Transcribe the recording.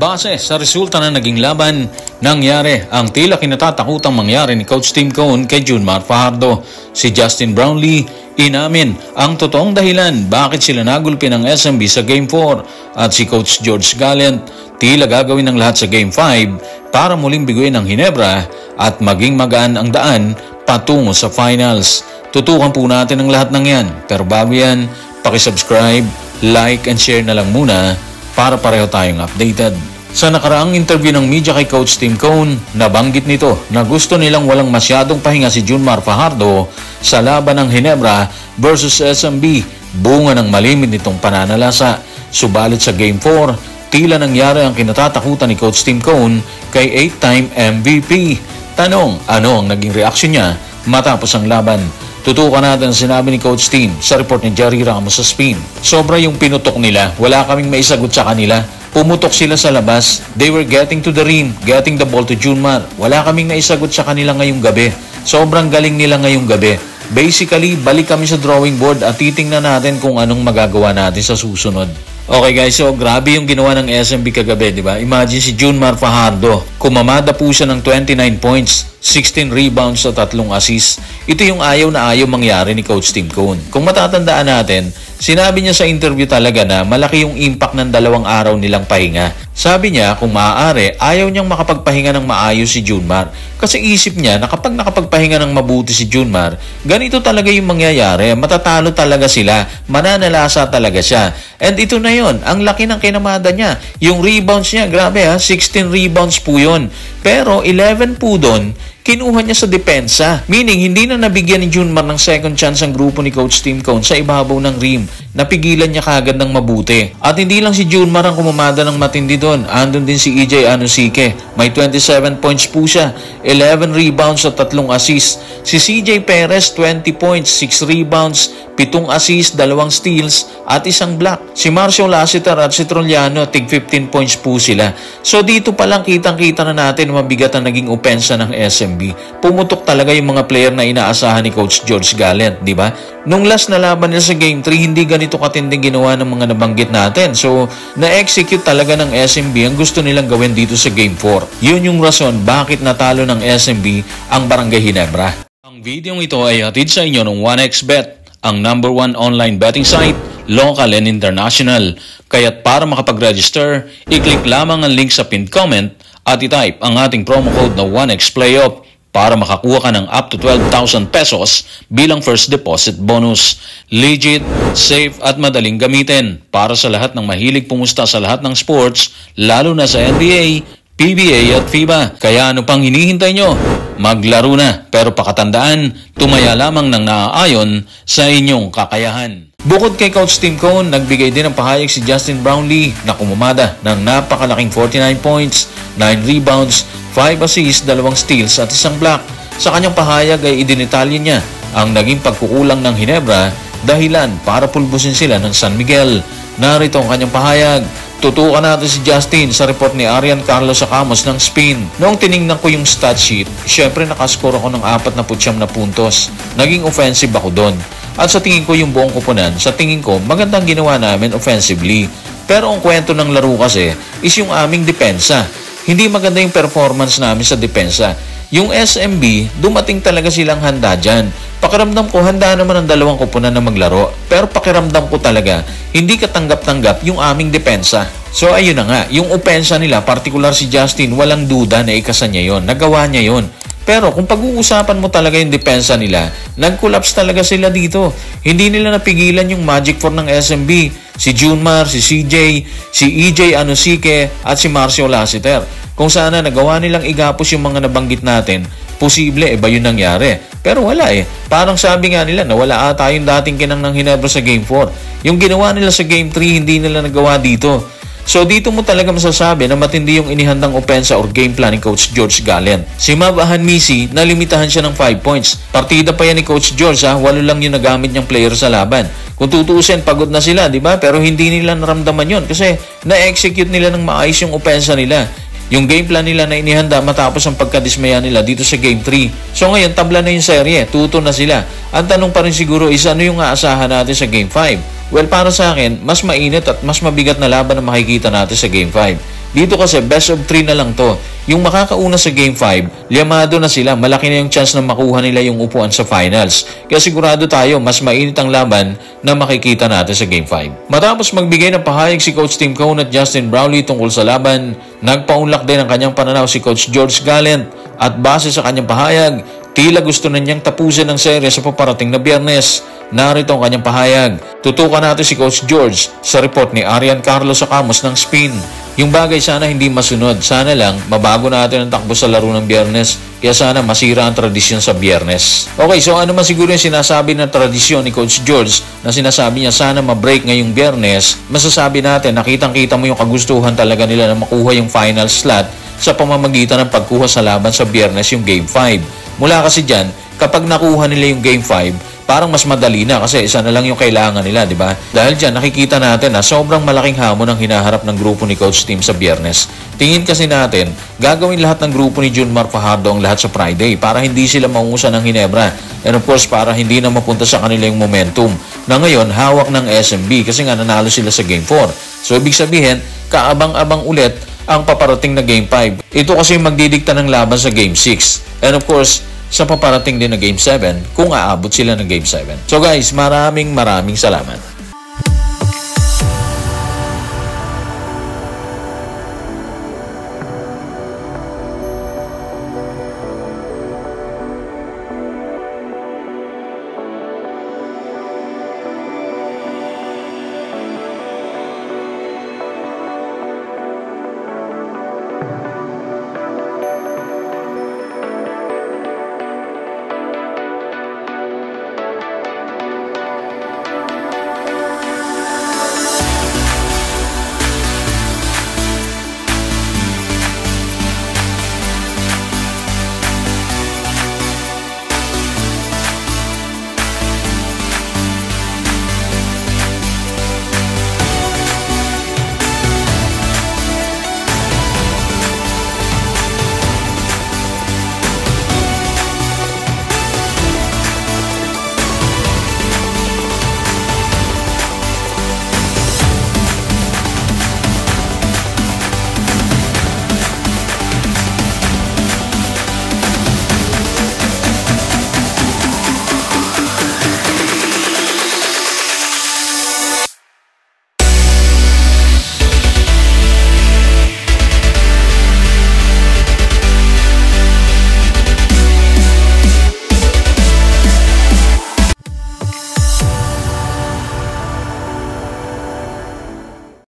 Base sa resulta na naging laban, nangyari ang tila kinatatakutang mangyari ni Coach Tim Cone kay Junmar Fajardo. Si Justin Brownlee inamin ang totoong dahilan bakit sila nagulpi ng SMB sa Game 4 at si Coach George Gallant tila gagawin ng lahat sa Game 5 para muling biguin ang Ginebra at maging magaan ang daan patungo sa finals. Tutukan po natin ang lahat ng yan, pero bago yan, pakisubscribe, like and share na lang muna para pareho tayong updated. Sa nakaraang interview ng media kay Coach Tim Cone, nabanggit nito na gusto nilang walang masyadong pahinga si Junmar Fajardo sa laban ng Ginebra versus SMB, bunga ng malimit nitong pananalasa. Subalit sa Game 4, tila nangyari ang kinatatakutan ni Coach Tim Cone kay 8-time MVP. Tanong, ano ang naging reaksyon niya matapos ang laban? Tutukan natin ang sinabi ni Coach Tim sa report ni Jerry Ramos sa Spin. Sobra yung pinutok nila, wala kaming maisagot sa kanila. Pumutok sila sa labas. They were getting to the rim, getting the ball to Junmar. Wala kaming naisagot sa kanila ngayong gabi. Sobrang galing nila ngayong gabi. Basically, balik kami sa drawing board at titingnan natin kung anong magagawa natin sa susunod. Okay guys, so grabe yung ginawa ng SMB kagabi, di ba? Imagine si Junmar Fajardo. Kumamada po siya ng 29 points, 16 rebounds at 3 assists. Ito yung ayaw na ayaw mangyari ni Coach Tim Cone. Kung matatandaan natin, sinabi niya sa interview talaga na malaki yung impact ng 2 araw nilang pahinga. Sabi niya kung maaari, ayaw niyang makapagpahinga ng maayos si Junmar. Kasi isip niya na kapag nakapagpahinga ng mabuti si Junmar, ganito talaga yung mangyayari. Matatalo talaga sila, mananalasa talaga siya. And ito na yon, ang laki ng kinamada niya. Yung rebounds niya, grabe ha, 16 rebounds po yun. Pero 11 po doon, kinuha niya sa depensa. Meaning, hindi na nabigyan ni Junmar ng second chance ang grupo ni Coach Tim Cone sa ibabaw ng rim. Napigilan niya kagad ng mabuti. At hindi lang si Junmar ang kumamada ng matindi doon. Andun din si EJ Anosike. May 27 points po siya. 11 rebounds at 3 assists. Si CJ Perez, 20 points, 6 rebounds, 7 assists, 2 steals, at 1 block. Si Marcio Lassiter at si Troliano, tig 15 points po sila. So dito pa lang kitang-kita na natin mabigat ang naging opensa ng SMB. Pumutok talaga yung mga player na inaasahan ni Coach George Gallant, di ba? Nung last na laban nila sa Game 3, hindi ganito katinding ginawa ng mga nabanggit natin. So, na-execute talaga ng SMB ang gusto nilang gawin dito sa Game 4. Yun yung rason bakit natalo ng SMB ang Barangay Ginebra. Ang video ito ay hatid sa inyo ng 1xBet, ang #1 online betting site, local and international. Kaya't para makapag-register, i-click lamang ang link sa pinned comment at i-type ang ating promo code na 1xPlayOff para makakuha ka ng up to 12,000 pesos bilang first deposit bonus. Legit, safe at madaling gamitin para sa lahat ng mahilig pumusta sa lahat ng sports, lalo na sa NBA, PBA at FIBA. Kaya ano pang hinihintay nyo? Maglaro na, pero pakatandaan, tumaya lamang ng naaayon sa inyong kakayahan. Bukod kay Coach Tim Cone, nagbigay din ng pahayag si Justin Brownlee na kumamada ng napakalaking 49 points, 9 rebounds, 5 assists, 2 steals at 1 block. Sa kanyang pahayag ay idinitalye niya ang naging pagkukulang ng Ginebra dahilan para pulbusin sila ng San Miguel. Narito ang kanyang pahayag. Tutukan natin si Justin sa report ni Arian Carlos Acamos ng Spin. Noong tiningnan ko yung stat sheet, syempre nakascore ako ng 49 na puntos. Naging offensive ako doon. At sa tingin ko yung buong kupunan, sa tingin ko magandang ginawa namin offensively. Pero ang kwento ng laro kasi is yung aming depensa. Hindi maganda yung performance namin sa depensa. Yung SMB, dumating talaga silang handa dyan. Pakiramdam ko, handa naman ang 2 kupunan na maglaro. Pero pakiramdam ko talaga, hindi katanggap-tanggap yung aming depensa. So ayun na nga, yung opensa nila, particular si Justin, walang duda na ikasa niya yon, nagawa niya yon. Pero kung pag-uusapan mo talaga yung depensa nila, nag-collapse talaga sila dito. Hindi nila napigilan yung Magic 4 ng SMB. Si Junmar, si CJ, si EJ Anosike at si Marcio Lassiter. Kung sana nagawa nilang igapos yung mga nabanggit natin, posible ba yun nangyari? Pero wala Parang sabi nga nila na wala ata yung dating kinang ng Ginebra sa Game 4. Yung ginawa nila sa Game 3, hindi nila nagawa dito. So dito mo talaga masasabi na matindi yung inihandang opensa or game plan ni Coach George Gallant. Si Mab Ahanmisi, nalimitahan siya ng 5 points. Partida pa yan ni Coach George 8 lang yung nagamit niyang player sa laban. Kung tutuusin, pagod na sila, di ba? Pero hindi nila naramdaman yon kasi na-execute nila ng maayos yung opensa nila. Yung game plan nila na inihanda matapos ang pagkadismaya nila dito sa Game 3. So ngayon, tabla na yung serye. 2-2 na sila. Ang tanong pa rin siguro is ano yung aasahan natin sa Game 5? Well, para sa akin, mas mainit at mas mabigat na laban na makikita natin sa Game 5. Dito kasi best of 3 na lang to. Yung makakauna sa Game 5, liyamado na sila. Malaki na yung chance na makuha nila yung upuan sa finals. Kaya sigurado tayo, mas mainit ang laban na makikita natin sa Game 5. Matapos magbigay ng pahayag si Coach Tim Cone at Justin Brownlee tungkol sa laban, nagpaunlak din ang kanyang pananaw si Coach George Gallant at base sa kanyang pahayag, tila gusto na niyang tapusin ang serye sa paparating na Biyernes. Narito ang kanyang pahayag. Tutukan natin si Coach George sa report ni Arian Carlos sa Kamos ng Spin. Yung bagay sana hindi masunod. Sana lang mabago natin ang takbo sa laro ng Biyernes. Kaya sana masira ang tradisyon sa Biyernes. Okay, so ano man siguro yung sinasabi ng tradisyon ni Coach George na sinasabi niya sana ma-break ngayong Biyernes, masasabi natin nakitang-kita mo yung kagustuhan talaga nila na makuha yung final slot sa pamamagitan ng pagkuha sa laban sa Biyernes yung Game 5. Mula kasi dyan, kapag nakuha nila yung Game 5, parang mas madali na kasi isa na lang yung kailangan nila, di ba? Dahil dyan, nakikita natin na sobrang malaking hamon ang hinaharap ng grupo ni Coach Tim sa Biyernes. Tingin kasi natin, gagawin lahat ng grupo ni Junmar Fajardo ang lahat sa Friday para hindi sila maungusan ng Ginebra. And of course, para hindi na mapunta sa kanila yung momentum na ngayon hawak ng SMB kasi nga nanalo sila sa Game 4. So, ibig sabihin, kaabang-abang ulit ang paparating na Game 5. Ito kasi magdidikta ng laban sa Game 6. And of course, sa paparating din na Game 7 kung aabot sila ng Game 7. So guys, maraming salamat.